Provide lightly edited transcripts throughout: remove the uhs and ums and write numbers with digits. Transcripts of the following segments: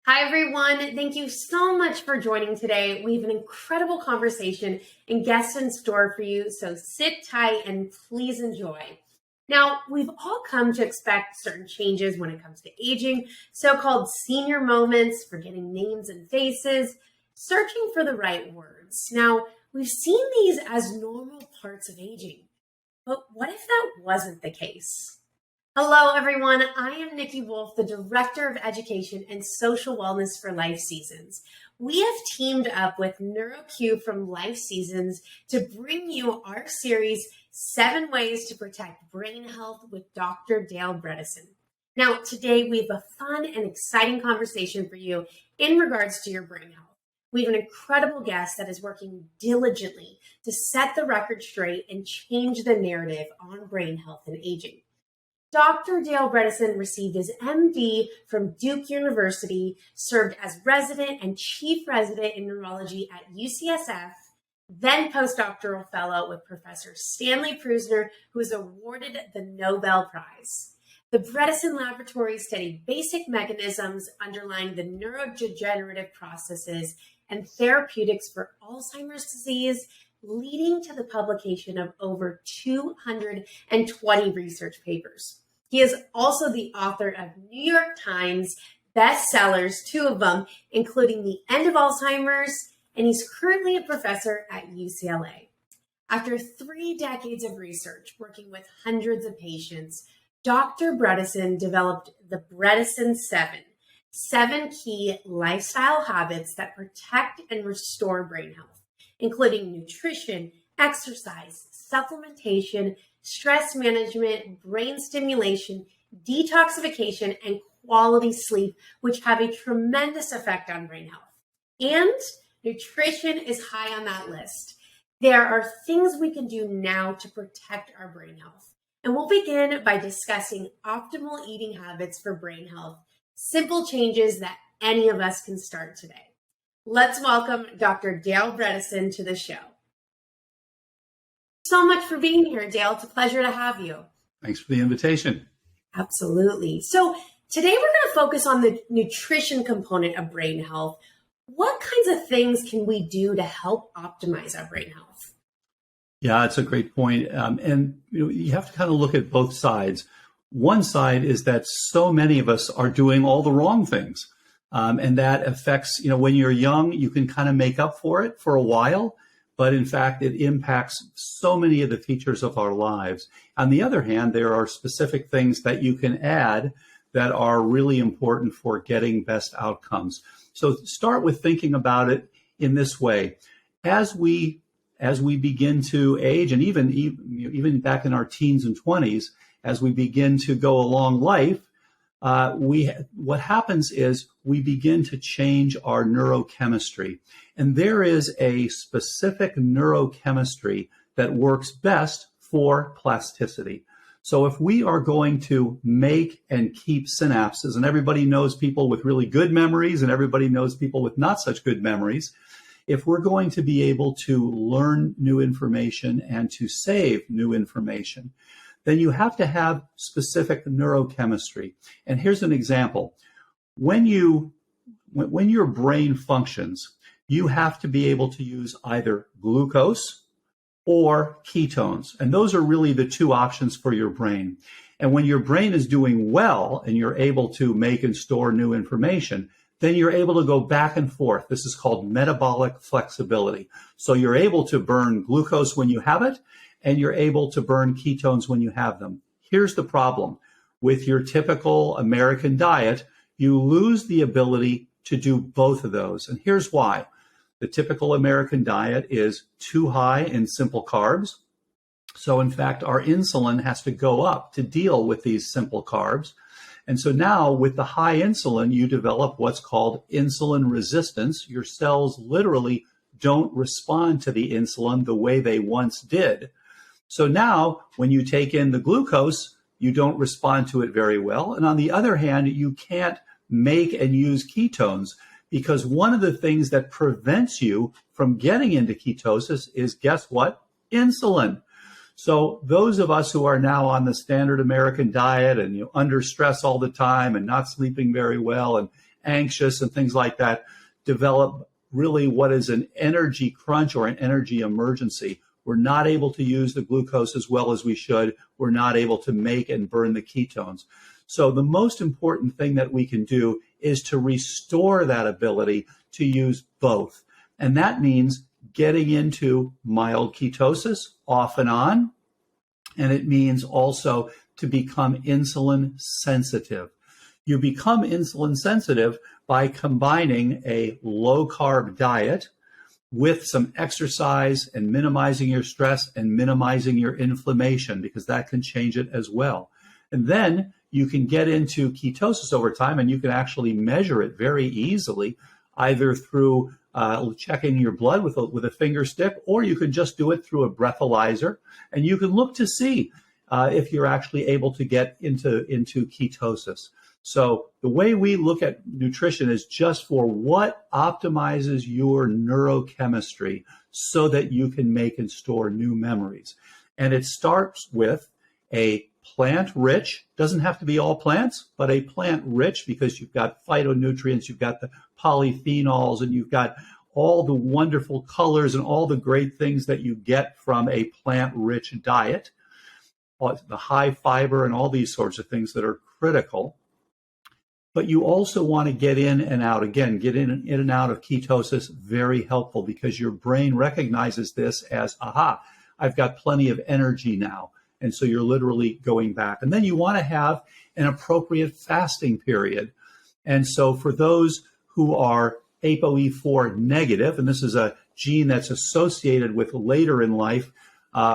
Hi, everyone. Thank you so much for joining today. We have an incredible conversation and guests in store for you, so sit tight and please enjoy. Now, we've all come to expect certain changes when it comes to aging, so-called senior moments, forgetting names and faces, searching for the right words. Now, we've seen these as normal parts of aging, but what if that wasn't the case? Hello, everyone. I am Nikki Wolf, the Director of Education and Social Wellness for Life Seasons. We have teamed up with NeuroQ from Life Seasons to bring you our series, 7 Ways to Protect Brain Health with Dr. Dale Bredesen. Now, today we have a fun and exciting conversation for you in regards to your brain health. We have an incredible guest that is working diligently to set the record straight and change the narrative on brain health and aging. Dr. Dale Bredesen received his MD from Duke University, served as resident and chief resident in neurology at UCSF, then postdoctoral fellow with Professor Stanley Prusiner, who was awarded the Nobel Prize. The Bredesen Laboratory studied basic mechanisms underlying the neurodegenerative processes and therapeutics for Alzheimer's disease, leading to the publication of over 220 research papers. He is also the author of New York Times bestsellers, 2 of them, including The End of Alzheimer's, and he's currently a professor at UCLA. After 3 decades of research working with hundreds of patients, Dr. Bredesen developed the Bredesen Seven, 7 key lifestyle habits that protect and restore brain health, including nutrition, exercise, supplementation, stress management, brain stimulation, detoxification, and quality sleep, which have a tremendous effect on brain health. And nutrition is high on that list. There are things we can do now to protect our brain health. And we'll begin by discussing optimal eating habits for brain health, simple changes that any of us can start today. Let's welcome Dr. Dale Bredesen to the show. So much for being here, Dale. It's a pleasure to have you. Thanks for the invitation. Absolutely. So today we're going to focus on the nutrition component of brain health. What kinds of things can we do to help optimize our brain health? Yeah, it's a great point. And you have to kind of look at both sides. One side is that so many of us are doing all the wrong things. And that affects, when you're young, you can kind of make up for it for a while. But in fact, it impacts so many of the features of our lives. On the other hand, there are specific things that you can add that are really important for getting best outcomes. So start with thinking about it in this way. As we begin to age, and even back in our teens and 20s, as we begin to go along life, what happens is we begin to change our neurochemistry. And there is a specific neurochemistry that works best for plasticity. So if we are going to make and keep synapses, and everybody knows people with really good memories and everybody knows people with not such good memories, if we're going to be able to learn new information and to save new information, then you have to have specific neurochemistry. And here's an example. When your brain functions, you have to be able to use either glucose or ketones. And those are really the 2 options for your brain. And when your brain is doing well and you're able to make and store new information, then you're able to go back and forth. This is called metabolic flexibility. So you're able to burn glucose when you have it, and you're able to burn ketones when you have them. Here's the problem. With your typical American diet, you lose the ability to do both of those. And here's why. The typical American diet is too high in simple carbs. So in fact, our insulin has to go up to deal with these simple carbs. And so now with the high insulin, you develop what's called insulin resistance. Your cells literally don't respond to the insulin the way they once did. So now when you take in the glucose, you don't respond to it very well. And on the other hand, you can't make and use ketones because one of the things that prevents you from getting into ketosis is, guess what? Insulin. So those of us who are now on the standard American diet and under stress all the time and not sleeping very well and anxious and things like that develop really what is an energy crunch or an energy emergency. We're not able to use the glucose as well as we should. We're not able to make and burn the ketones. So the most important thing that we can do is to restore that ability to use both. And that means getting into mild ketosis off and on. And it means also to become insulin sensitive. You become insulin sensitive by combining a low carb diet with some exercise and minimizing your stress and minimizing your inflammation, because that can change it as well. And then you can get into ketosis over time, and you can actually measure it very easily, either through checking your blood with a finger stick, or you can just do it through a breathalyzer, and you can look to see if you're actually able to get into ketosis. So the way we look at nutrition is just for what optimizes your neurochemistry so that you can make and store new memories. And it starts with a plant-rich, doesn't have to be all plants, but a plant-rich, because you've got phytonutrients, you've got the polyphenols, and you've got all the wonderful colors and all the great things that you get from a plant-rich diet, the high fiber and all these sorts of things that are critical. But you also want to get in and out. Again, get in and out of ketosis, very helpful, because your brain recognizes this as, aha, I've got plenty of energy now. And so you're literally going back. And then you want to have an appropriate fasting period. And so for those who are ApoE4 negative, and this is a gene that's associated with later in life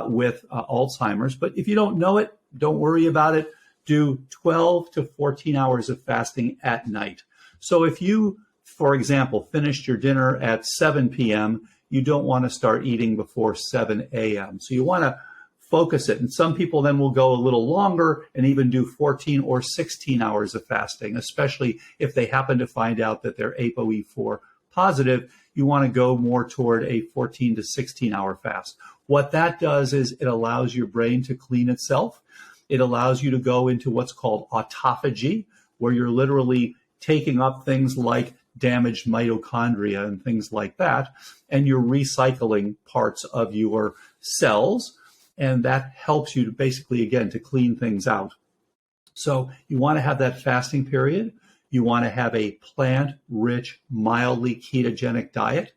with Alzheimer's, but if you don't know it, don't worry about it. Do 12 to 14 hours of fasting at night. So if you, for example, finished your dinner at 7 p.m., you don't want to start eating before 7 a.m. So you want to focus it. And some people then will go a little longer and even do 14 or 16 hours of fasting, especially if they happen to find out that they're ApoE4 positive. You want to go more toward a 14 to 16 hour fast. What that does is it allows your brain to clean itself. It allows you to go into what's called autophagy, where you're literally taking up things like damaged mitochondria and things like that, and you're recycling parts of your cells, and that helps you to basically, again, to clean things out. So you want to have that fasting period. You want to have a plant-rich, mildly ketogenic diet.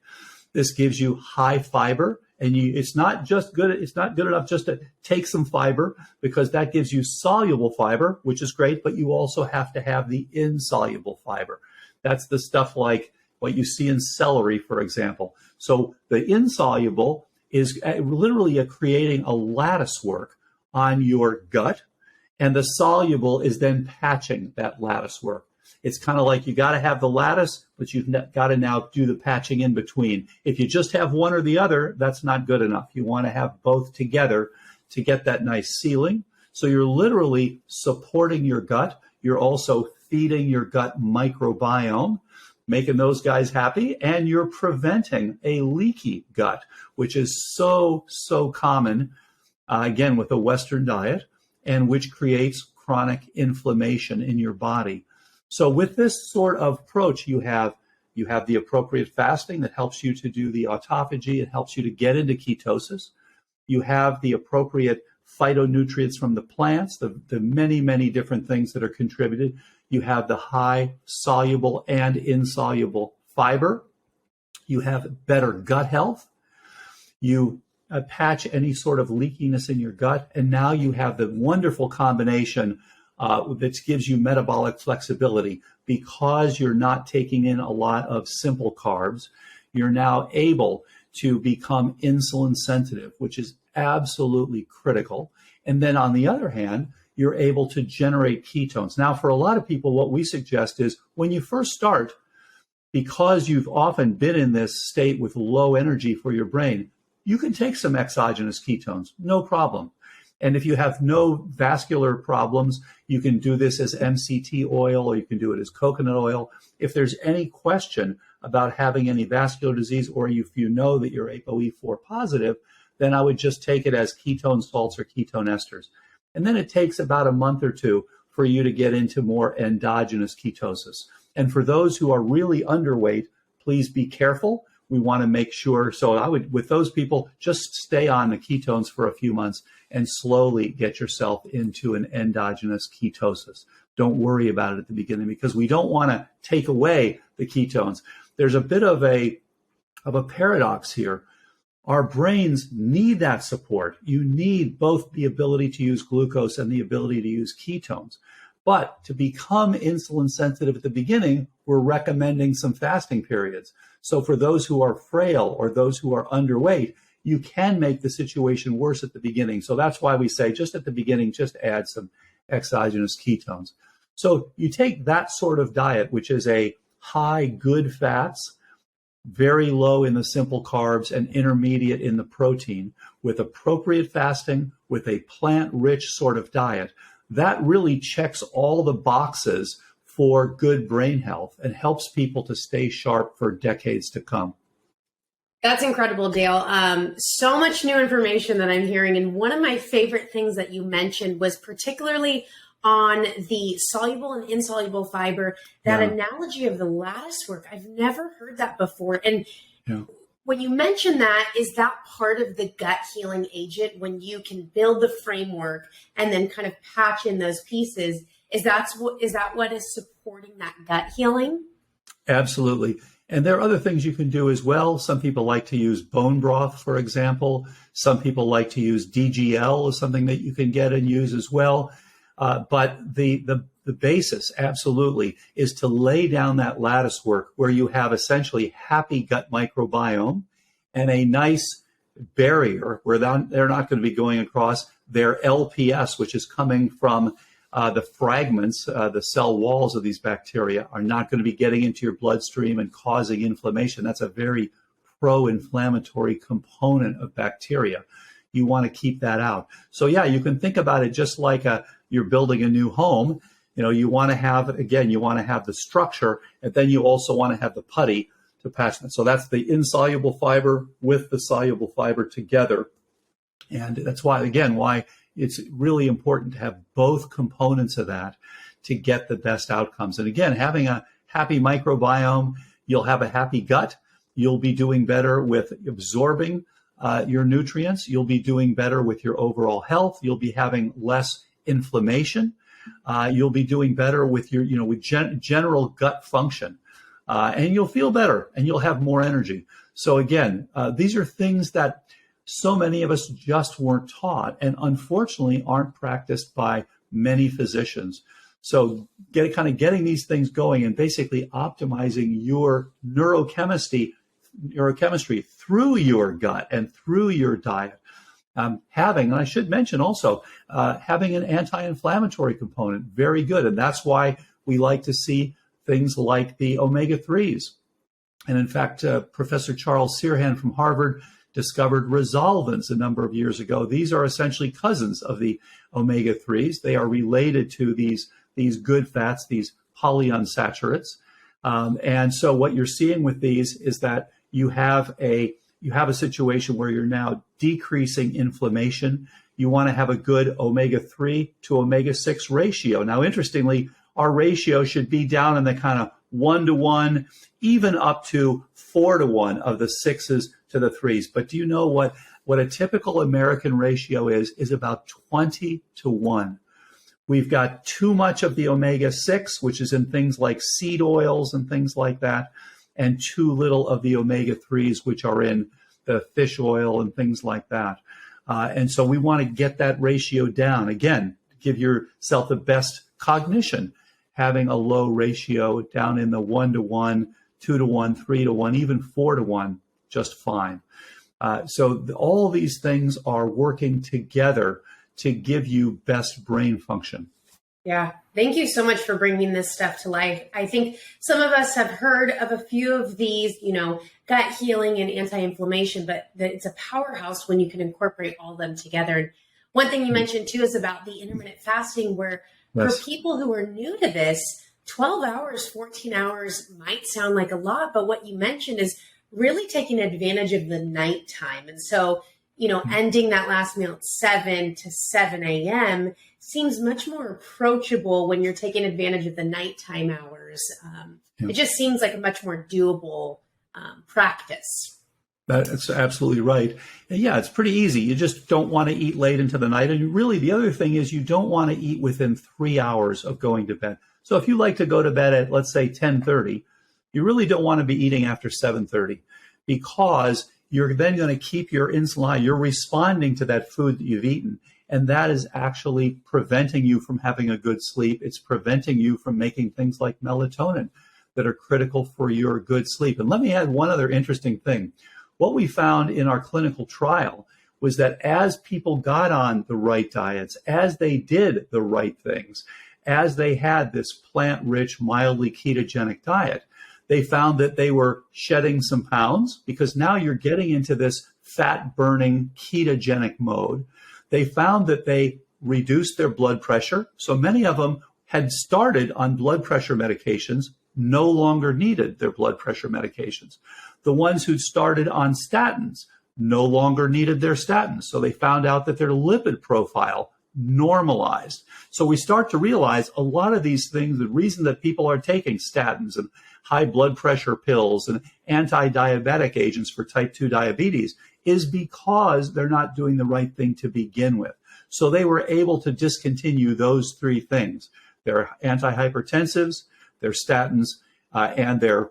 This gives you high fiber. And it's not good enough just to take some fiber, because that gives you soluble fiber, which is great, but you also have to have the insoluble fiber. That's the stuff like what you see in celery, for example. So the insoluble is literally creating a lattice work on your gut, and the soluble is then patching that lattice work. It's kind of like you got to have the lattice, but you've got to now do the patching in between. If you just have one or the other, that's not good enough. You want to have both together to get that nice sealing. So you're literally supporting your gut. You're also feeding your gut microbiome, making those guys happy, and you're preventing a leaky gut, which is so common, again, with a Western diet, and which creates chronic inflammation in your body. So with this sort of approach, you have the appropriate fasting that helps you to do the autophagy. It helps you to get into ketosis. You have the appropriate phytonutrients from the plants, the many different things that are contributed. You have the high soluble and insoluble fiber. You have better gut health. You patch any sort of leakiness in your gut. And now you have the wonderful combination that gives you metabolic flexibility. Because you're not taking in a lot of simple carbs, you're now able to become insulin sensitive, which is absolutely critical. And then on the other hand, you're able to generate ketones. Now, for a lot of people, what we suggest is when you first start, because you've often been in this state with low energy for your brain, you can take some exogenous ketones, no problem. And if you have no vascular problems, you can do this as MCT oil, or you can do it as coconut oil. If there's any question about having any vascular disease, or if you know that you're ApoE4 positive, then I would just take it as ketone salts or ketone esters. And then it takes about a month or two for you to get into more endogenous ketosis. And for those who are really underweight, please be careful. We want to make sure. So I would, with those people, just stay on the ketones for a few months and slowly get yourself into an endogenous ketosis. Don't worry about it at the beginning, because we don't want to take away the ketones. There's a bit of a paradox here. Our brains need that support. You need both the ability to use glucose and the ability to use ketones. But to become insulin sensitive at the beginning, we're recommending some fasting periods. So for those who are frail or those who are underweight, you can make the situation worse at the beginning. So that's why we say just at the beginning, just add some exogenous ketones. So you take that sort of diet, which is a high good fats, very low in the simple carbs, and intermediate in the protein, with appropriate fasting, with a plant-rich sort of diet. That really checks all the boxes for good brain health and helps people to stay sharp for decades to come. That's incredible, Dale. So much new information that I'm hearing. And one of my favorite things that you mentioned was particularly on the soluble and insoluble fiber, that analogy of the lattice work. I've never heard that before. And when you mention that, is that part of the gut healing agent when you can build the framework and then kind of patch in those pieces? Is that what is supporting that gut healing? Absolutely. And there are other things you can do as well. Some people like to use bone broth, for example. Some people like to use DGL as something that you can get and use as well. But the basis, absolutely, is to lay down that lattice work where you have essentially happy gut microbiome and a nice barrier where they're not going to be going across their LPS, which is coming from the fragments, the cell walls of these bacteria, are not going to be getting into your bloodstream and causing inflammation. That's a very pro-inflammatory component of bacteria. You want to keep that out. So yeah, you can think about it just like you're building a new home. You want to have, again, you want to have the structure, and then you also want to have the putty to patch it. So that's the insoluble fiber with the soluble fiber together. And that's why, again, why it's really important to have both components of that to get the best outcomes. And again, having a happy microbiome, you'll have a happy gut. You'll be doing better with absorbing your nutrients. You'll be doing better with your overall health. You'll be having less inflammation. You'll be doing better with your, with general gut function, and you'll feel better and you'll have more energy. So again, these are things that so many of us just weren't taught and unfortunately aren't practiced by many physicians. So getting these things going and basically optimizing your neurochemistry through your gut and through your diet. And I should mention also, having an anti-inflammatory component, very good. And that's why we like to see things like the omega-3s. And in fact, Professor Charles Sirhan from Harvard discovered resolvins a number of years ago. These are essentially cousins of the omega-3s. They are related to these good fats, these polyunsaturates. And so what you're seeing with these is that you have a situation where you're now decreasing inflammation. You want to have a good omega-3 to omega-6 ratio. Now, interestingly, our ratio should be down in the kind of 1-to-1, even up to 4-to-1 of the 6s to the 3s. But do you know what a typical American ratio is about 20-to-1. We've got too much of the omega-6, which is in things like seed oils and things like that, and too little of the omega-3s, which are in the fish oil and things like that. And so we want to get that ratio down. Again, give yourself the best cognition, having a low ratio down in the 1-to-1, 2-to-1, 3-to-1, even 4-to-1, just fine. So all these things are working together to give you best brain function. Yeah. Thank you so much for bringing this stuff to life. I think some of us have heard of a few of these, gut healing and anti-inflammation, but it's a powerhouse when you can incorporate all of them together. And one thing you mentioned too is about the intermittent fasting, where for people who are new to this, 12 hours, 14 hours might sound like a lot, but what you mentioned is really taking advantage of the nighttime. And so ending that last meal at 7 to 7 a.m. seems much more approachable when you're taking advantage of the nighttime hours. It just seems like a much more doable practice. That's absolutely right. And yeah, it's pretty easy. You just don't want to eat late into the night. And really, the other thing is you don't want to eat within 3 hours of going to bed. So if you like to go to bed at, let's say, 10:30, you really don't want to be eating after 7:30 because you're then going to keep your insulin high. You're responding to that food that you've eaten. And that is actually preventing you from having a good sleep. It's preventing you from making things like melatonin that are critical for your good sleep. And let me add one other interesting thing. What we found in our clinical trial was that as people got on the right diets, as they did the right things, as they had this plant-rich, mildly ketogenic diet, they found that they were shedding some pounds because now you're getting into this fat-burning ketogenic mode. They found that they reduced their blood pressure. So many of them had started on blood pressure medications, no longer needed their blood pressure medications. The ones who started on statins no longer needed their statins. So they found out that their lipid profile normalized. So we start to realize a lot of these things, the reason that people are taking statins and high blood pressure pills and anti-diabetic agents for type 2 diabetes is because they're not doing the right thing to begin with. So they were able to discontinue those three things: their antihypertensives, their statins, and their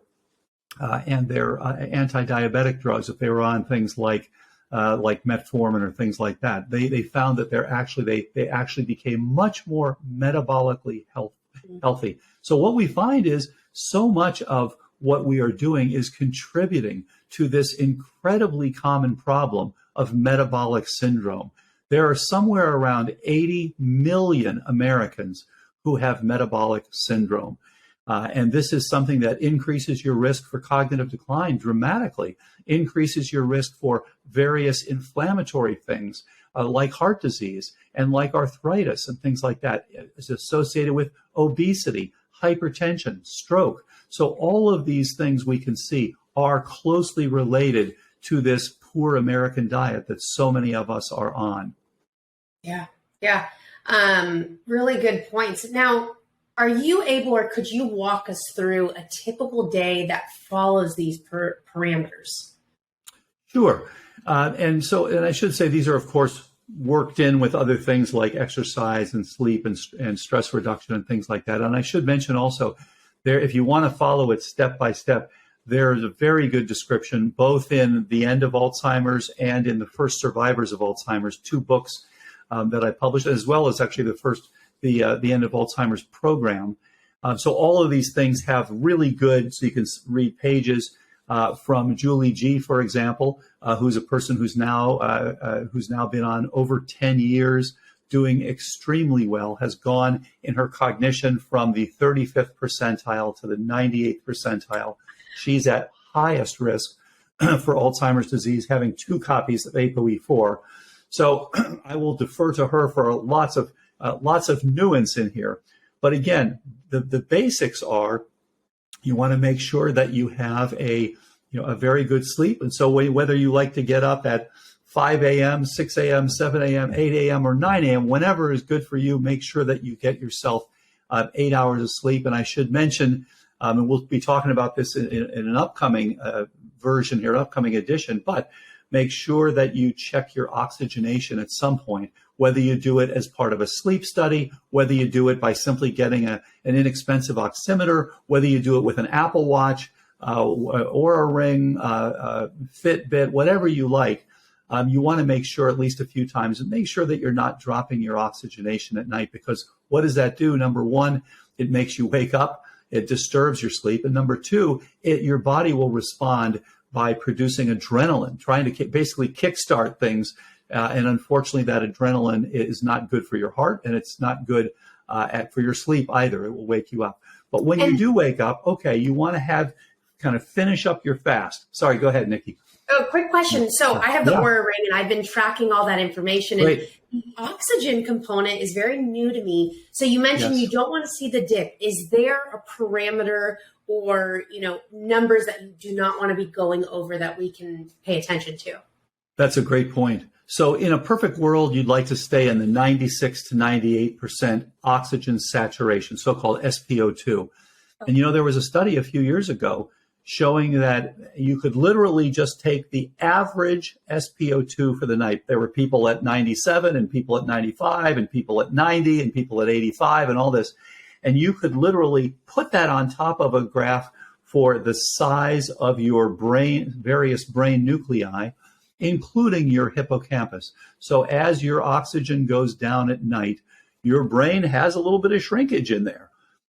anti-diabetic drugs. If they were on things like metformin or things like that, they found that they actually became much more metabolically healthy. So what we find is so much of what we are doing is contributing to this incredibly common problem of metabolic syndrome. There are somewhere around 80 million Americans who have metabolic syndrome. And this is something that increases your risk for cognitive decline dramatically, increases your risk for various inflammatory things like heart disease and like arthritis and things like that. It's associated with obesity, hypertension, stroke. So all of these things we can see are closely related to this poor American diet that so many of us are on. Yeah. Really good points. Now, are you able, or could you walk us through a typical day that follows these parameters? Sure. And I should say these are, of course, worked in with other things like exercise and sleep and stress reduction and things like that. And I should mention also there, if you want to follow it step by step, there's a very good description, both in The End of Alzheimer's and in The First Survivors of Alzheimer's, two books that I published, as well as actually the End of Alzheimer's program. So all of these things have really good, so you can read pages from Julie G, for example, who's a person who's now been on over 10 years, doing extremely well, has gone in her cognition from the 35th percentile to the 98th percentile. She's at highest risk for Alzheimer's disease, having 2 copies of ApoE4. So I will defer to her for lots of nuance in here. But again, the basics are you want to make sure that you have a very good sleep. And so whether you like to get up at 5 a.m., 6 a.m., 7 a.m., 8 a.m., or 9 a.m., whenever is good for you, make sure that you get yourself 8 hours of sleep. And I should mention, and we'll be talking about this in an upcoming version here, upcoming edition, but make sure that you check your oxygenation at some point, whether you do it as part of a sleep study, whether you do it by simply getting an inexpensive oximeter, whether you do it with an Apple Watch or a Ring, Fitbit, whatever you like. You want to make sure at least a few times and make sure that you're not dropping your oxygenation at night, because what does that do? Number one, it makes you wake up. It disturbs your sleep. And number two, your body will respond by producing adrenaline, trying to basically kickstart things. And unfortunately, that adrenaline is not good for your heart, and it's not good for your sleep either. It will wake you up. But when you do wake up, okay, you want to kind of finish up your fast. Sorry, go ahead, Nikki. Oh, quick question. So I have the Oura Ring, and I've been tracking all that information. And the oxygen component is very new to me. So you mentioned you don't want to see the dip. Is there a parameter or numbers that you do not want to be going over that we can pay attention to? That's a great point. So in a perfect world, you'd like to stay in the 96 to 98% oxygen saturation, so-called SpO2. And there was a study a few years ago showing that you could literally just take the average SpO2 for the night. There were people at 97 and people at 95 and people at 90 and people at 85 and all this. And you could literally put that on top of a graph for the size of your brain, various brain nuclei, including your hippocampus. So as your oxygen goes down at night, your brain has a little bit of shrinkage in there.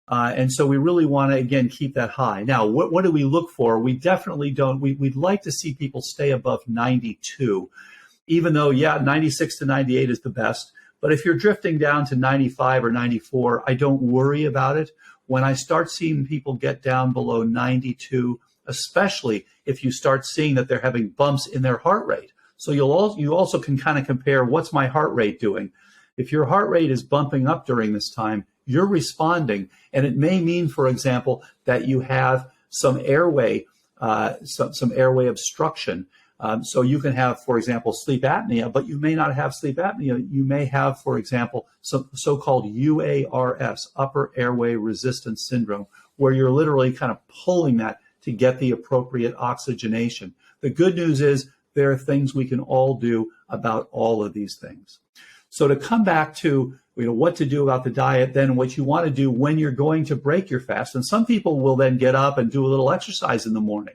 And so we really want to, again, keep that high. Now, what do we look for? We definitely don't. We'd like to see people stay above 92, even though, 96 to 98 is the best. But if you're drifting down to 95 or 94, I don't worry about it. When I start seeing people get down below 92, especially if you start seeing that they're having bumps in their heart rate. So you also can kind of compare, what's my heart rate doing? If your heart rate is bumping up during this time, you're responding. And it may mean, for example, that you have some airway obstruction. So you can have, for example, sleep apnea, but you may not have sleep apnea. You may have, for example, some so-called UARS, upper airway resistance syndrome, where you're literally kind of pulling that to get the appropriate oxygenation. The good news is there are things we can all do about all of these things. So to come back to what to do about the diet, then what you want to do when you're going to break your fast, and some people will then get up and do a little exercise in the morning.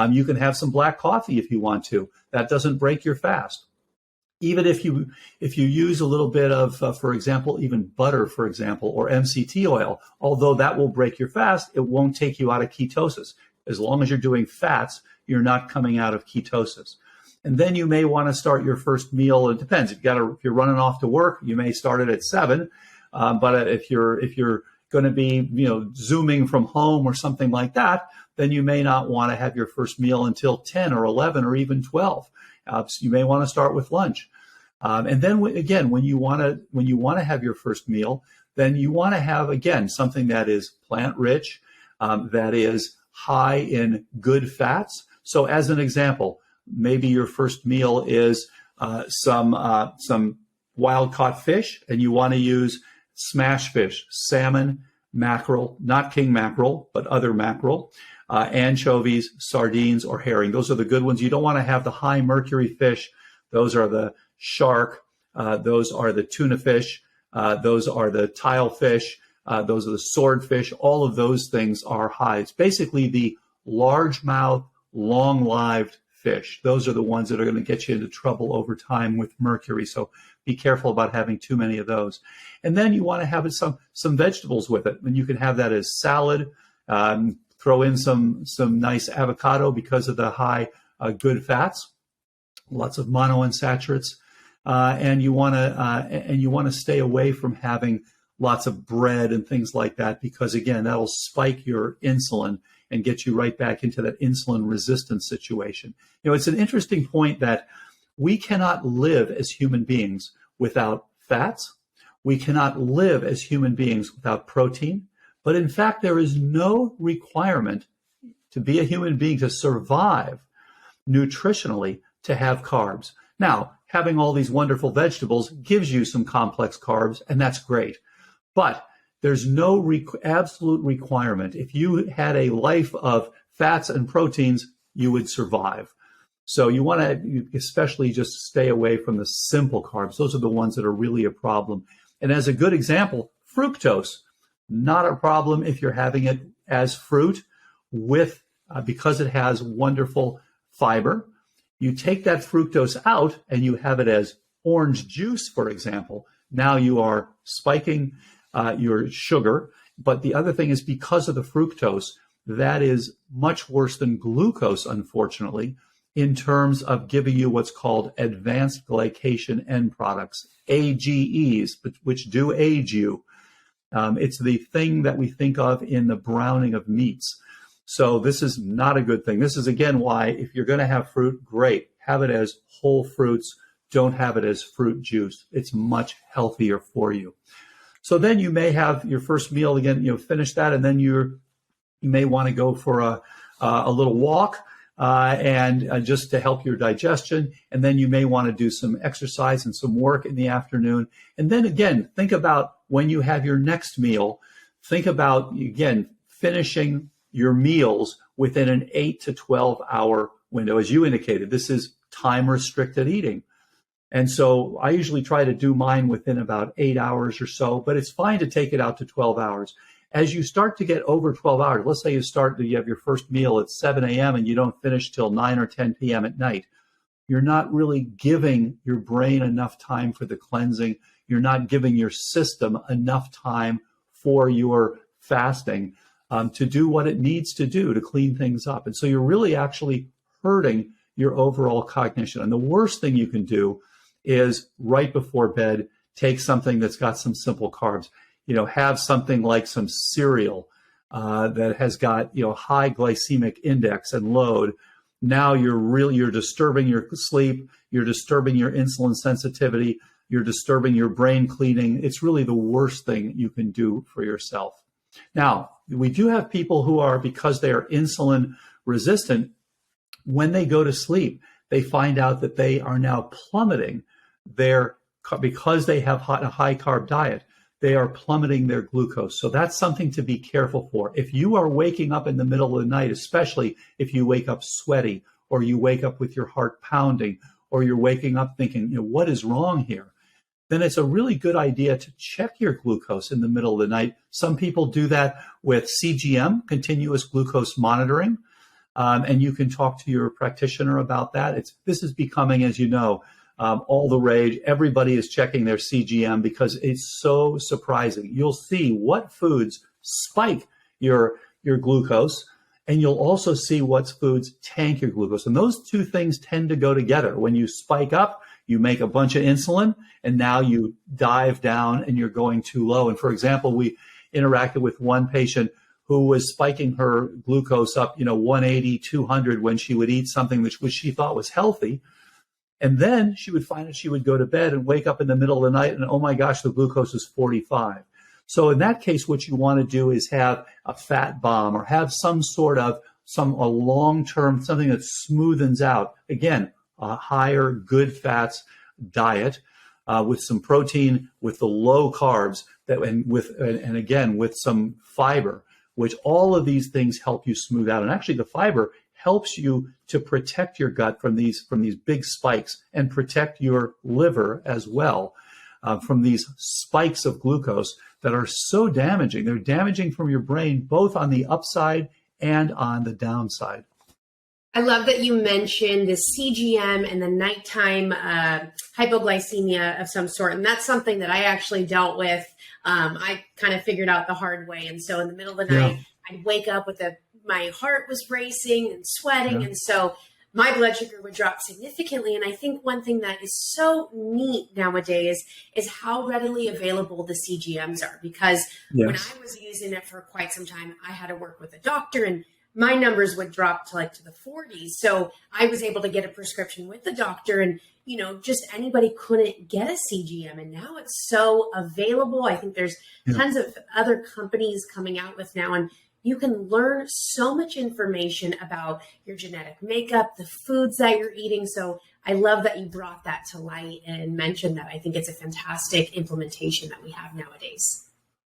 You can have some black coffee if you want to. That doesn't break your fast. Even if you use a little bit of, for example, even butter, for example, or MCT oil, although that will break your fast, it won't take you out of ketosis. As long as you're doing fats, you're not coming out of ketosis. And then you may want to start your first meal. It depends. If you're running off to work, you may start it at 7. But if you're going to be, Zooming from home or something like that, then you may not want to have your first meal until 10 or 11 or even 12. So you may want to start with lunch. And then again, when you want to have your first meal, then you want to have, again, something that is plant rich, that is high in good fats. So as an example, maybe your first meal is some wild caught fish, and you want to use smash fish, salmon, mackerel, not king mackerel, but other mackerel, anchovies, sardines, or herring. Those are the good ones. You don't want to have the high mercury fish. Those are the shark. Those are the tuna fish. Those are the tile fish. Those are the swordfish. All of those things are high. It's basically the largemouth, long-lived fish. Those are the ones that are going to get you into trouble over time with mercury. So be careful about having too many of those. And then you want to have some vegetables with it. And you can have that as salad. Throw in some nice avocado because of the high good fats, lots of monounsaturates. And you want to stay away from having lots of bread and things like that, because again, that'll spike your insulin and get you right back into that insulin resistance situation. It's an interesting point that we cannot live as human beings without fats. We cannot live as human beings without protein. But in fact, there is no requirement to be a human being to survive nutritionally to have carbs. Now, having all these wonderful vegetables gives you some complex carbs, and that's great. But there's no absolute requirement. If you had a life of fats and proteins, you would survive. So you want to especially just stay away from the simple carbs. Those are the ones that are really a problem. And as a good example, fructose, not a problem if you're having it as fruit because it has wonderful fiber. You take that fructose out and you have it as orange juice, for example. Now you are spiking your sugar. But the other thing is, because of the fructose, that is much worse than glucose, unfortunately, in terms of giving you what's called advanced glycation end products, AGEs, which do age you. It's the thing that we think of in the browning of meats. So this is not a good thing. This is, again, why if you're going to have fruit, great. Have it as whole fruits. Don't have it as fruit juice. It's much healthier for you. So then you may have your first meal again, finish that, and then you may want to go for a little walk. and just to help your digestion. And then you may want to do some exercise and some work in the afternoon. And then again, think about when you have your next meal, think about, again, finishing your meals within an 8 to 12 hour window. As you indicated, this is time restricted eating. And so I usually try to do mine within about 8 hours or so, but it's fine to take it out to 12 hours. As you start to get over 12 hours, let's say you have your first meal at 7 a.m. and you don't finish till 9 or 10 p.m. at night. You're not really giving your brain enough time for the cleansing. You're not giving your system enough time for your fasting to do what it needs to do to clean things up. And so you're really actually hurting your overall cognition. And the worst thing you can do is right before bed, take something that's got some simple carbs. Have something like some cereal that has got, high glycemic index and load. Now you're disturbing your sleep, you're disturbing your insulin sensitivity, you're disturbing your brain cleaning. It's really the worst thing you can do for yourself. Now, we do have people who are, because they are insulin resistant, when they go to sleep, they find out that they are now plummeting because they have a high carb diet, they are plummeting their glucose. So that's something to be careful for. If you are waking up in the middle of the night, especially if you wake up sweaty, or you wake up with your heart pounding, or you're waking up thinking, what is wrong here? Then it's a really good idea to check your glucose in the middle of the night. Some people do that with CGM, continuous glucose monitoring. And you can talk to your practitioner about that. This is becoming, as you know, all the rage. Everybody is checking their CGM because it's so surprising. You'll see what foods spike your glucose, and you'll also see what foods tank your glucose. And those two things tend to go together. When you spike up, you make a bunch of insulin, and now you dive down and you're going too low. And for example, we interacted with one patient who was spiking her glucose up, 180, 200 when she would eat something which she thought was healthy. And then she would find that she would go to bed and wake up in the middle of the night and, oh my gosh, the glucose is 45. So in that case, what you want to do is have a fat bomb, or have some sort of a long-term, something that smoothens out, again, a higher good fats diet with some protein, with the low carbs, and again, with some fiber, which all of these things help you smooth out. And actually the fiber helps you to protect your gut from these big spikes, and protect your liver as well from these spikes of glucose that are so damaging. They're damaging from your brain, both on the upside and on the downside. I love that you mentioned the CGM and the nighttime hypoglycemia of some sort. And that's something that I actually dealt with. I kind of figured out the hard way. And so in the middle of the night, I'd wake up with my heart was racing and sweating. And so my blood sugar would drop significantly. And I think one thing that is so neat nowadays is how readily available the CGMs are. Because when I was using it for quite some time, I had to work with a doctor, and my numbers would drop to the 40s. So I was able to get a prescription with the doctor, and, just anybody couldn't get a CGM. And now it's so available. I think there's tons of other companies coming out with now, and you can learn so much information about your genetic makeup, the foods that you're eating. So I love that you brought that to light and mentioned that. I think it's a fantastic implementation that we have nowadays.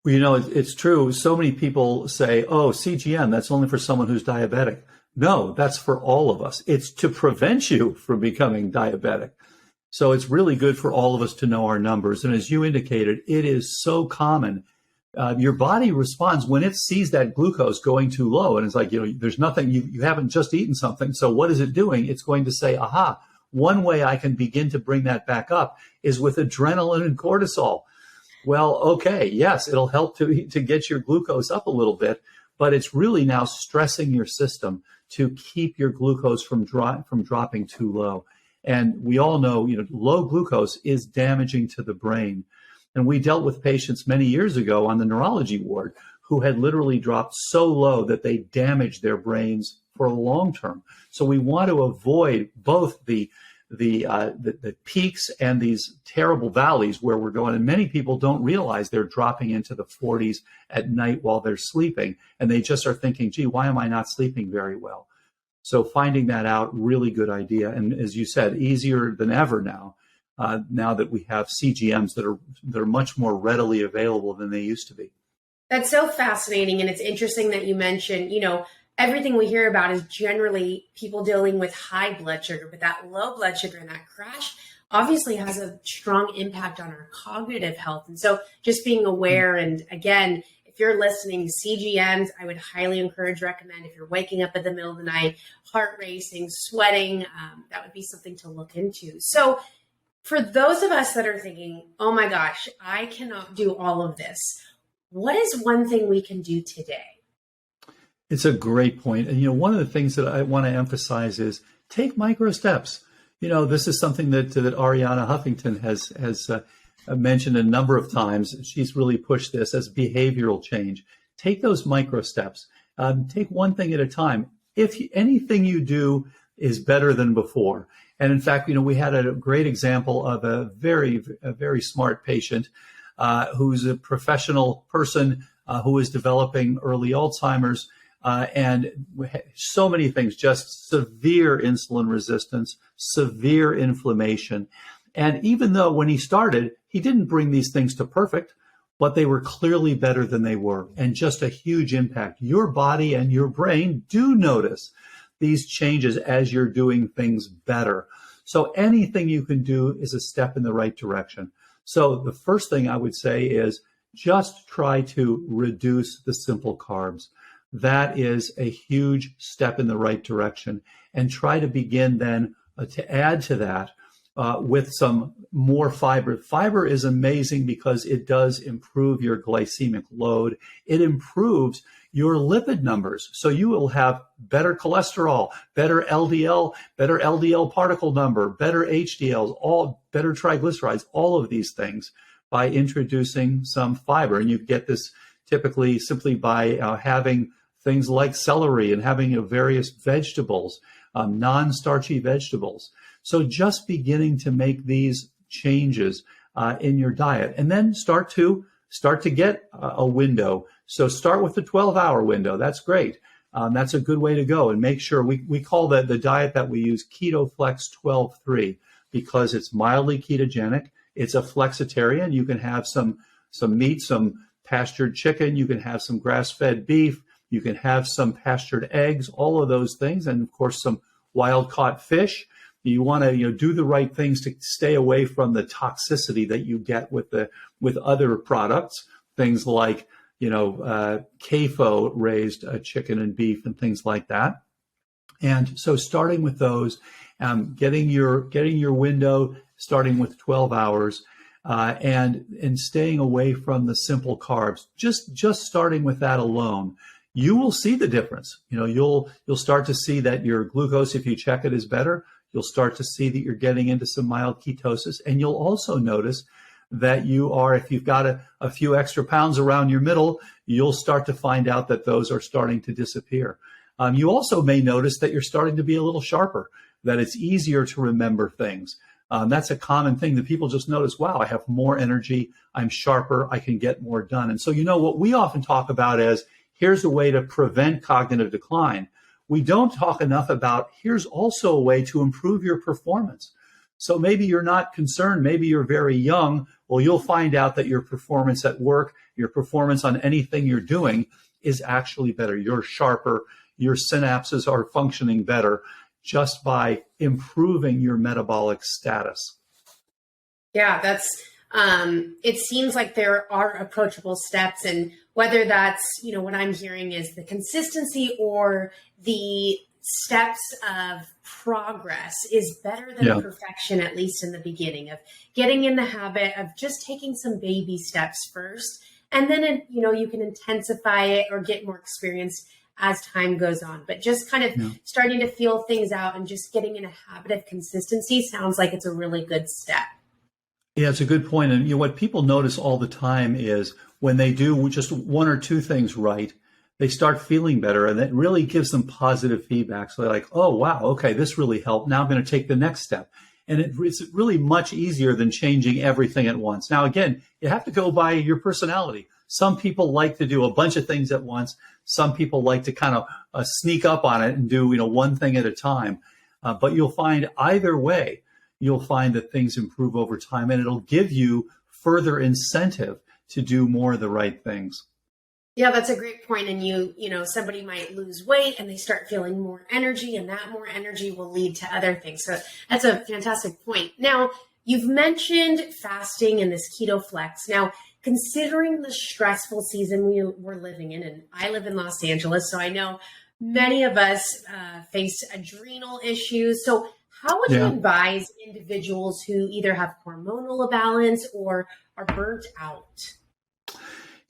Well, it's true. So many people say, oh, CGM, that's only for someone who's diabetic. No, that's for all of us. It's to prevent you from becoming diabetic. So it's really good for all of us to know our numbers. And as you indicated, it is so common. Your body responds when it sees that glucose going too low. And it's like, there's nothing, you haven't just eaten something. So what is it doing? It's going to say, aha, one way I can begin to bring that back up is with adrenaline and cortisol. Well, okay, yes, it'll help to get your glucose up a little bit, but it's really now stressing your system to keep your glucose from dropping too low. And we all know, low glucose is damaging to the brain. And we dealt with patients many years ago on the neurology ward who had literally dropped so low that they damaged their brains for the long term. So we want to avoid both the peaks and these terrible valleys where we're going. And many people don't realize they're dropping into the 40s at night while they're sleeping. And they just are thinking, gee, why am I not sleeping very well? So finding that out, really good idea. And as you said, easier than ever now, now that we have CGMs that are much more readily available than they used to be. That's so fascinating. And it's interesting that you mentioned, everything we hear about is generally people dealing with high blood sugar, but that low blood sugar and that crash obviously has a strong impact on our cognitive health. And so just being aware, and again, if you're listening, CGMs, I would highly recommend if you're waking up in the middle of the night, heart racing, sweating, that would be something to look into. So for those of us that are thinking, oh my gosh, I cannot do all of this, what is one thing we can do today? It's a great point. And, one of the things that I want to emphasize is take micro steps. This is something that Ariana Huffington has mentioned a number of times. She's really pushed this as behavioral change. Take those micro steps. Take one thing at a time. If anything you do is better than before. And in fact, we had a great example of a very smart patient who's a professional person who is developing early Alzheimer's. And so many things, just severe insulin resistance, severe inflammation. And even though when he started, he didn't bring these things to perfect, but they were clearly better than they were, and just a huge impact. Your body and your brain do notice these changes as you're doing things better. So anything you can do is a step in the right direction. So the first thing I would say is just try to reduce the simple carbs. That is a huge step in the right direction. And try to begin then to add to that with some more fiber. Fiber is amazing because it does improve your glycemic load. It improves your lipid numbers. So you will have better cholesterol, better LDL particle number, better HDLs, all better triglycerides, all of these things by introducing some fiber. And you get this typically simply by having things like celery and having various vegetables, non-starchy vegetables. So just beginning to make these changes in your diet, and then start to get a window. So start with the 12-hour window. That's great. That's a good way to go. And make sure we call the diet that we use Keto Flex 12-3 because it's mildly ketogenic. It's a flexitarian. You can have some meat, some pastured chicken. You can have some grass-fed beef. You can have some pastured eggs, all of those things, and of course some wild-caught fish. You want to do the right things to stay away from the toxicity that you get with other products, things like CAFO raised chicken and beef and things like that. And so starting with those, getting your window, starting with 12 hours, and staying away from the simple carbs. Just starting with that alone, you will see the difference. You'll start to see that your glucose, if you check it, is better. You'll start to see that you're getting into some mild ketosis, and you'll also notice that if you've got a few extra pounds around your middle, you'll start to find out that those are starting to disappear. You also may notice that you're starting to be a little sharper, that it's easier to remember things. That's a common thing that people just notice, wow, I have more energy, I'm sharper, I can get more done. And so, what we often talk about is, here's a way to prevent cognitive decline. We don't talk enough about, here's also a way to improve your performance. So maybe you're not concerned, maybe you're very young. Well, you'll find out that your performance at work, your performance on anything you're doing is actually better. You're sharper, your synapses are functioning better just by improving your metabolic status. Yeah, that's it seems like there are approachable steps, and whether that's, what I'm hearing is the consistency or the steps of progress is better than perfection, at least in the beginning, of getting in the habit of just taking some baby steps first. And then, you can intensify it or get more experience as time goes on. But just kind of starting to feel things out and just getting in a habit of consistency sounds like it's a really good step. Yeah, it's a good point. And what people notice all the time is when they do just one or two things right, they start feeling better, and that really gives them positive feedback. So they're like, oh, wow, okay, this really helped. Now I'm going to take the next step. And it's really much easier than changing everything at once. Now, again, you have to go by your personality. Some people like to do a bunch of things at once. Some people like to kind of sneak up on it and do, one thing at a time. But you'll find either way, you'll find that things improve over time, and it'll give you further incentive to do more of the right things. Yeah, that's a great point. And somebody might lose weight and they start feeling more energy, and that more energy will lead to other things. So that's a fantastic point. Now, you've mentioned fasting and this keto flex. Now, considering the stressful season we're living in, and I live in Los Angeles, so I know many of us face adrenal issues. So how would you advise individuals who either have hormonal imbalance or are burnt out?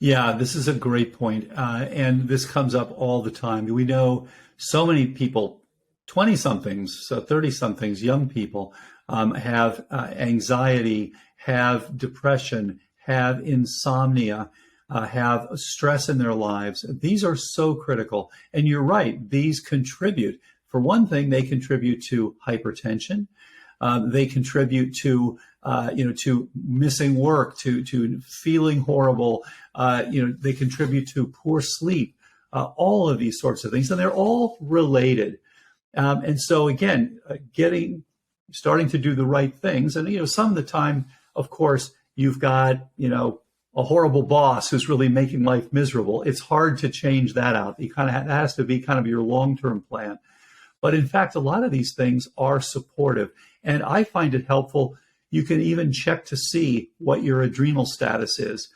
Yeah, this is a great point. And this comes up all the time. We know so many people, 20-somethings, 30-somethings, young people, have anxiety, have depression, have insomnia, have stress in their lives. These are so critical. And you're right, these contribute. For one thing, they contribute to hypertension. They contribute to missing work, to feeling horrible. They contribute to poor sleep, all of these sorts of things, and they're all related. And so again, starting to do the right things. And, some of the time, of course, you've got, a horrible boss who's really making life miserable. It's hard to change that out. You kind of that has to be kind of your long-term plan. But in fact, a lot of these things are supportive. And I find it helpful. You can even check to see what your adrenal status is.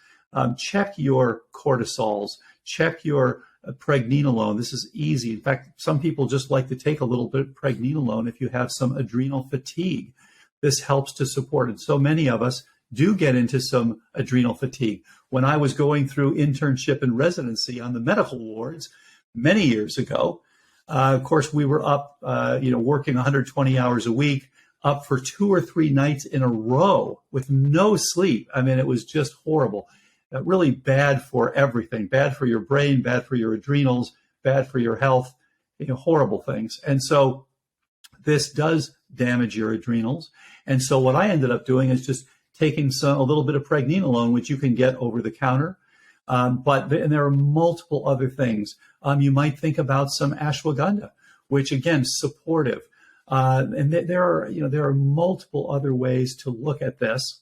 Check your cortisols, check your pregnenolone. This is easy. In fact, some people just like to take a little bit of pregnenolone if you have some adrenal fatigue. This helps to support it. So many of us do get into some adrenal fatigue. When I was going through internship and residency on the medical wards many years ago, of course, we were up, working 120 hours a week, up for 2 or 3 nights in a row with no sleep. I mean, it was just horrible. Really bad for everything, bad for your brain, bad for your adrenals, bad for your health, horrible things. And so this does damage your adrenals. And so what I ended up doing is just taking a little bit of pregnenolone, which you can get over the counter. But there are multiple other things. You might think about some ashwagandha, which again, supportive. And there are multiple other ways to look at this,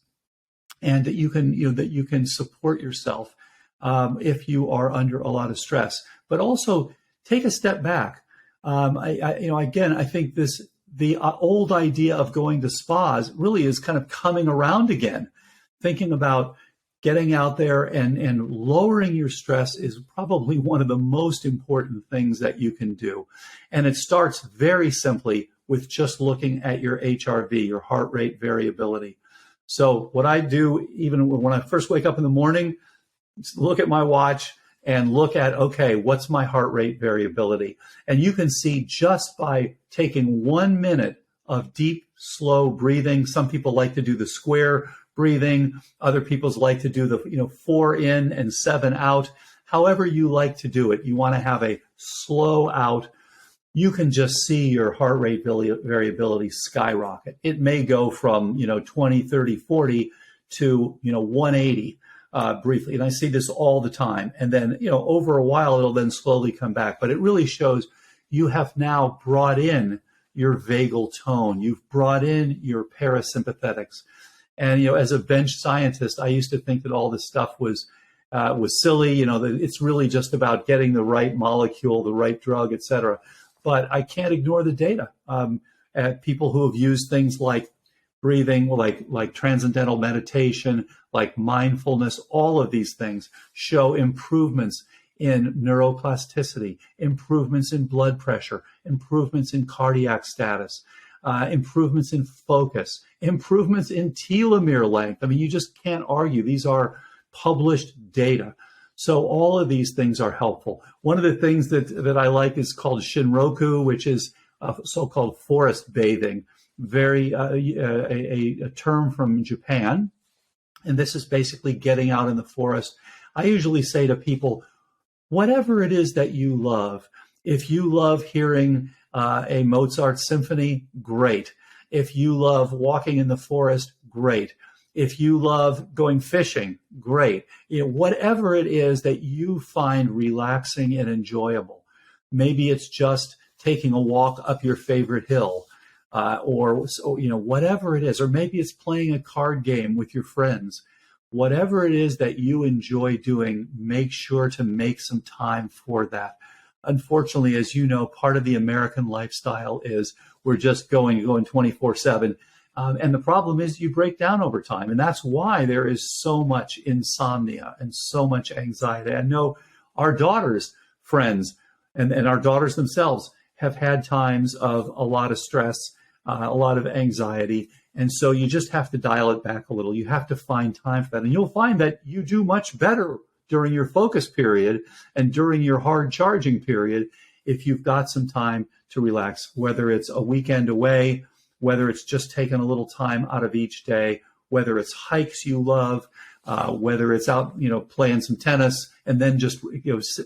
and that you can support yourself if you are under a lot of stress. But also take a step back. I think the old idea of going to spas really is kind of coming around again. Thinking about getting out there and lowering your stress is probably one of the most important things that you can do. And it starts very simply with just looking at your HRV, your heart rate variability. So what I do, even when I first wake up in the morning, look at my watch and look at, okay, what's my heart rate variability? And you can see just by taking 1 minute of deep, slow breathing. Some people like to do the square breathing. Other people like to do the 4 in and 7 out. However you like to do it, you want to have a slow out. You can just see your heart rate variability skyrocket. It may go from 20, 30, 40 to 180 briefly, and I see this all the time. And then over a while, it'll then slowly come back. But it really shows you have now brought in your vagal tone. You've brought in your parasympathetics. And as a bench scientist, I used to think that all this stuff was silly. That it's really just about getting the right molecule, the right drug, et cetera. But I can't ignore the data. People who have used things like breathing, like transcendental meditation, like mindfulness, all of these things show improvements in neuroplasticity, improvements in blood pressure, improvements in cardiac status, improvements in focus, improvements in telomere length. I mean, you just can't argue. These are published data. So all of these things are helpful. One of the things that I like is called Shinroku, which is so-called forest bathing, a term from Japan. And this is basically getting out in the forest. I usually say to people, whatever it is that you love, if you love hearing a Mozart symphony, great. If you love walking in the forest, great. If you love going fishing, great. Whatever it is that you find relaxing and enjoyable. Maybe it's just taking a walk up your favorite hill, or whatever it is. Or maybe it's playing a card game with your friends. Whatever it is that you enjoy doing, make sure to make some time for that. Unfortunately, as you know, part of the American lifestyle is we're just going 24/7. And the problem is you break down over time. And that's why there is so much insomnia and so much anxiety. I know our daughters' friends and our daughters themselves have had times of a lot of stress, a lot of anxiety. And so you just have to dial it back a little. You have to find time for that. And you'll find that you do much better during your focus period and during your hard charging period if you've got some time to relax, whether it's a weekend away, whether it's just taking a little time out of each day, whether it's hikes you love, whether it's out, playing some tennis and then just,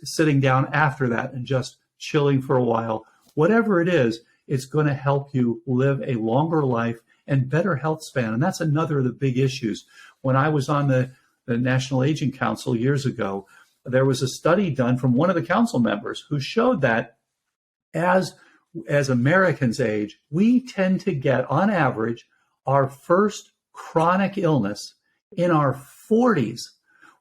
sitting down after that and just chilling for a while. Whatever it is, it's going to help you live a longer life and better health span. And that's another of the big issues. When I was on the National Aging Council years ago, there was a study done from one of the council members who showed that as Americans age, we tend to get, on average, our first chronic illness in our 40s.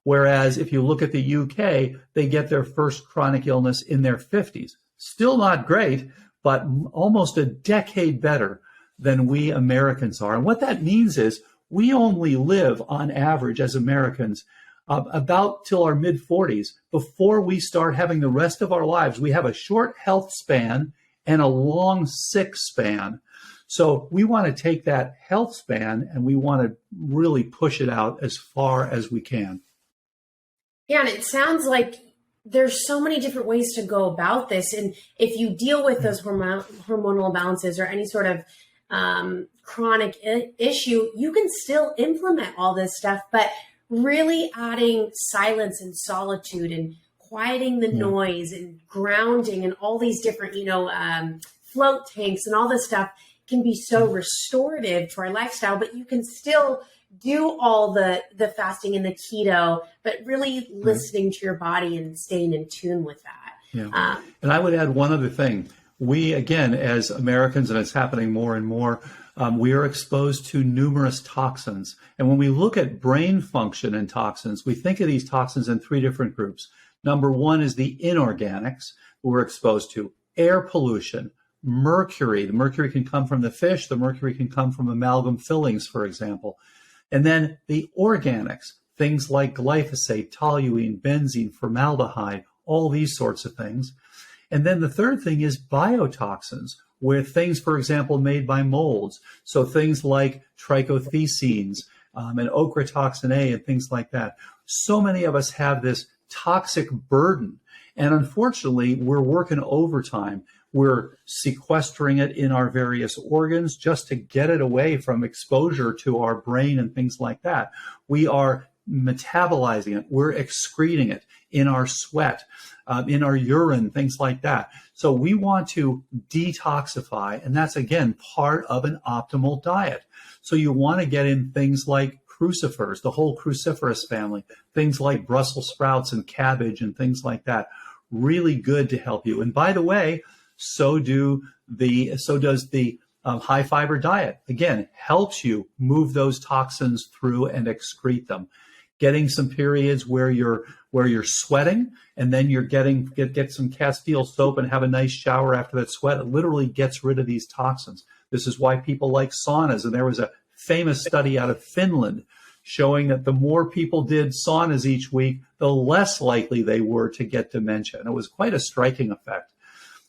Whereas if you look at the UK, they get their first chronic illness in their 50s. Still not great, but almost a decade better than we Americans are. And what that means is we only live on average as Americans about till our mid 40s before we start having the rest of our lives. We have a short health span and a long sick span. So we want to take that health span and we want to really push it out as far as we can. Yeah, and it sounds like there's so many different ways to go about this. And if you deal with those hormonal imbalances or any sort of chronic issue, you can still implement all this stuff, but really adding silence and solitude and quieting the noise and grounding and all these different, float tanks and all this stuff can be so restorative to our lifestyle, but you can still do all the fasting and the keto, but really listening to your body and staying in tune with that. Yeah. And I would add one other thing. We, again, as Americans, and it's happening more and more, we are exposed to numerous toxins. And when we look at brain function and toxins, we think of these toxins in three different groups. Number one is the inorganics we're exposed to: air pollution, mercury. The mercury can come from the fish. The mercury can come from amalgam fillings, for example. And then the organics, things like glyphosate, toluene, benzene, formaldehyde, all these sorts of things. And then the third thing is biotoxins, where things, for example, made by molds. So things like trichothecenes and ochratoxin A and things like that. So many of us have this toxic burden. And unfortunately, we're working overtime. We're sequestering it in our various organs just to get it away from exposure to our brain and things like that. We are metabolizing it. We're excreting it in our sweat, in our urine, things like that. So we want to detoxify, and that's, again, part of an optimal diet. So you want to get in things like crucifers, the whole cruciferous family, things like Brussels sprouts and cabbage and things like that. Really good to help you. And by the way, so does the high fiber diet. Again, helps you move those toxins through and excrete them. Getting some periods where you're sweating, and then you're get some Castile soap and have a nice shower after that sweat. It literally gets rid of these toxins. This is why people like saunas. And there was a famous study out of Finland showing that the more people did saunas each week, the less likely they were to get dementia. And it was quite a striking effect.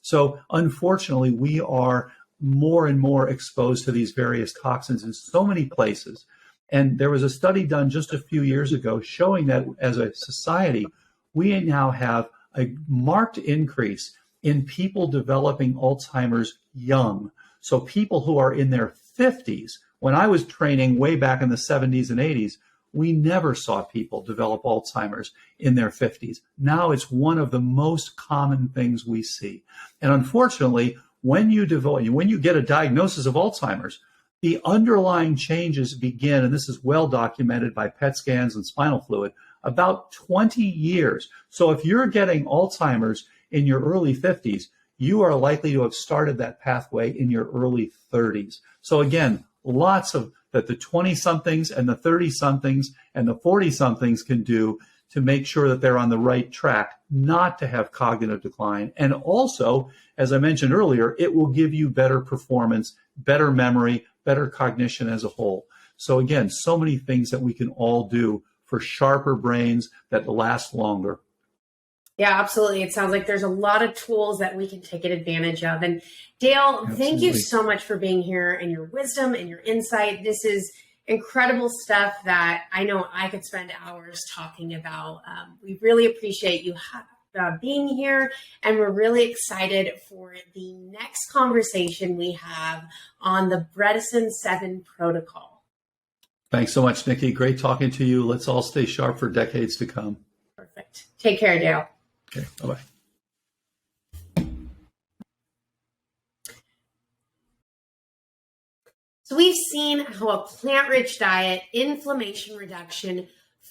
So unfortunately, we are more and more exposed to these various toxins in so many places. And there was a study done just a few years ago showing that as a society, we now have a marked increase in people developing Alzheimer's young. So people who are in their 50s. When I was training way back in the 70s and 80s, we never saw people develop Alzheimer's in their 50s. Now it's one of the most common things we see. And unfortunately, when you get a diagnosis of Alzheimer's, the underlying changes begin, and this is well documented by PET scans and spinal fluid, about 20 years. So if you're getting Alzheimer's in your early 50s, you are likely to have started that pathway in your early 30s. So again, lots of that the 20-somethings and the 30-somethings and the 40-somethings can do to make sure that they're on the right track, not to have cognitive decline. And also, as I mentioned earlier, it will give you better performance, better memory, better cognition as a whole. So again, so many things that we can all do for sharper brains that last longer. Yeah, absolutely. It sounds like there's a lot of tools that we can take advantage of. And Dale, Absolutely. Thank you so much for being here and your wisdom and your insight. This is incredible stuff that I know I could spend hours talking about. We really appreciate you being here, and we're really excited for the next conversation we have on the Bredesen Seven protocol. Thanks so much, Nikki. Great talking to you. Let's all stay sharp for decades to come. Perfect. Take care, Dale. Okay, bye-bye. So we've seen how a plant-rich diet, inflammation reduction,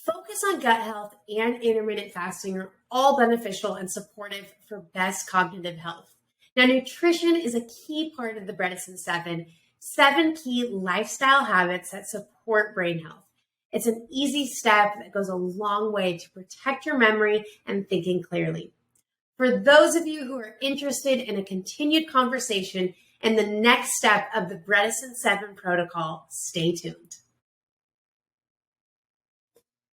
focus on gut health, and intermittent fasting are all beneficial and supportive for best cognitive health. Now, nutrition is a key part of the Bredesen Seven, 7 key lifestyle habits that support brain health. It's an easy step that goes a long way to protect your memory and thinking clearly. For those of you who are interested in a continued conversation and the next step of the Bredesen Seven protocol, stay tuned.